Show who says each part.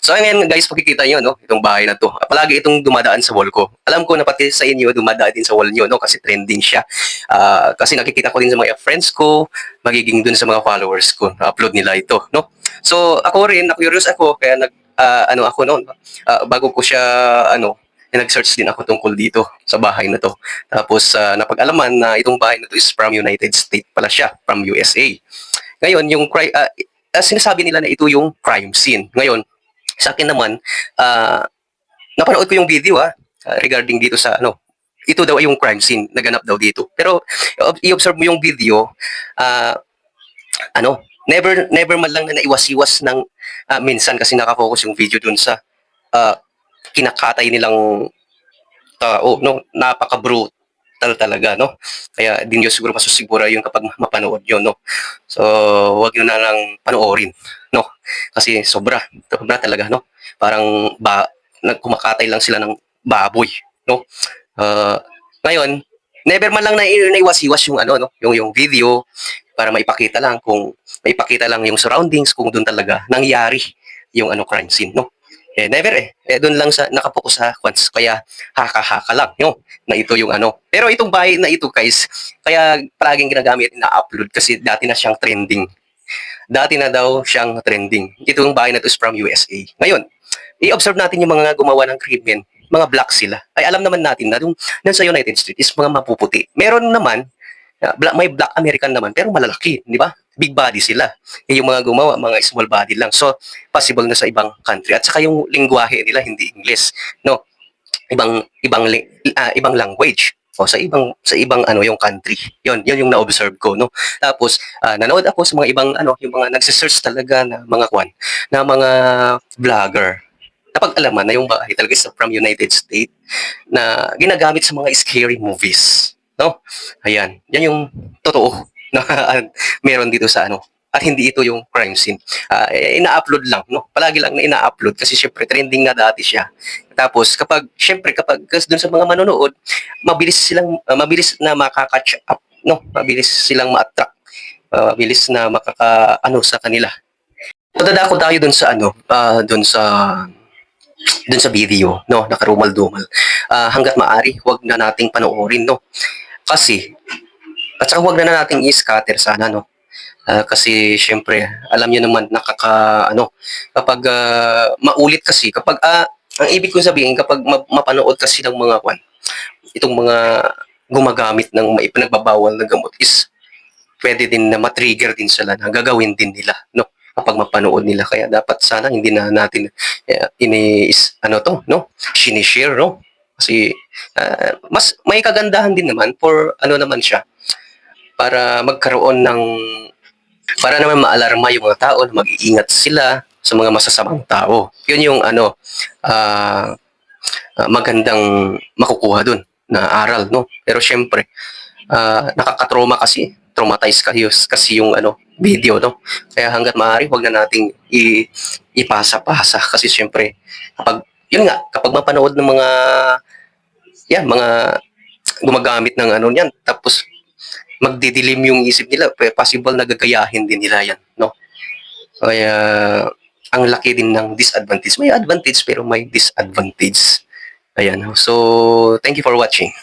Speaker 1: So ngayon guys, makikita niyo no, itong bahay na 'to. Palagi itong dumadaan sa wall ko. Alam ko na pati sa inyo dumadaan din sa wall niyo no kasi trending siya. Kasi nakikita ko din sa mga friends ko, magiging dun sa mga followers ko, na-upload nila ito no. So ako rin, na-curious ako kaya ano ako noon, bago ko siya ano, nag-search din ako tungkol dito sa bahay na 'to. Tapos napag-alaman na itong bahay na 'to is from United States pala siya, from USA. Ngayon sinasabi nila na ito yung crime scene. Ngayon, sa akin naman, napanood ko yung video regarding dito sa ano, ito daw ay yung crime scene naganap daw dito. Pero i-observe mo yung video, ah, ano, never never man lang na naiwas-iwas ng minsan kasi nakafocus yung video dun sa ah, kinakatay nilang tao, no? Napaka-brutal talaga, no? Kaya din nyo siguro masusigura yun kapag mapanood yun, no? So, wag nyo na lang panoorin, no? Kasi sobra talaga, no? Parang nagkumakatay lang sila ng baboy, no? Uh, Ngayon, never man lang naiwas-iwas yung ano, no? Yung video para maipakita lang yung surroundings kung doon talaga nangyari yung ano crime scene, no? Never doon lang sa nakapokus sa quants. Kaya haka-haka lang, no? Na ito yung ano. Pero itong bahay na ito, guys, kaya palaging ginagamit, na-upload kasi dati na siyang trending. Dati na daw siyang trending. Itong bahay na to is from USA. Ngayon, i-observe natin yung mga gumawa ng krimen, mga black sila. Ay alam naman natin na dun sa United States is mga mapuputi. Meron naman, may black American naman, pero malalaki, di ba? Big body sila. Yung mga gumawa, mga small body lang. So, possible na sa ibang country. At saka yung lingwahe nila, hindi English. No? Ibang language. O sa ibang ano yung country. Yun yung na-observe ko, no. Tapos nanood ako sa mga ibang ano, yung mga nagse-search talaga na mga vlogger. Napag-alaman na yung bahay talaga is from United States na ginagamit sa mga scary movies, no? Ayan, yan yung totoo na meron dito sa ano. At hindi ito yung crime scene. Ina-upload lang, no? Palagi lang na ina-upload kasi syempre trending na dati siya. Tapos kapag dun sa mga manonood, mabilis na makaka-catch up, no? Mabilis silang ma-attract. Mabilis na makaka-ano sa kanila. Dadako tayo dun sa ano, dun sa video, no? Nakarumal-dumal. Hangga't maaari, wag na nating panoorin, no? Kasi, at saka wag na nating i-scatter sana, no? Kasi syempre, alam niyo naman ano, kapag maulit kasi, ang ibig ko sabihin, kapag mapanood kasi ng mga itong mga gumagamit ng maipinagbabawal na gamot is pwede din na matrigger din sila na gagawin din nila, no? Kapag mapanood nila. Kaya dapat sana hindi na natin ano to, no? Sinishare, no? Kasi mas may kagandahan din naman for ano naman siya, para magkaroon ng para naman maalarma yung mga tao na mag-iingat sila sa mga masasamang tao. Yun yung ano, magandang makukuha dun na aral, no? Pero syempre, nakakatrauma kasi, traumatize kasi yung ano, video, no? Kaya hangga't maaari, wag na nating ipasa-pasa kasi syempre, kapag mapanood ng mga gumagamit ng ano niyan, tapos magdidilim yung isip nila, possible na gagayahin din nila yan, no? Kaya ang laki din ng disadvantage. May advantage pero may disadvantage. Ayan. So, thank you for watching.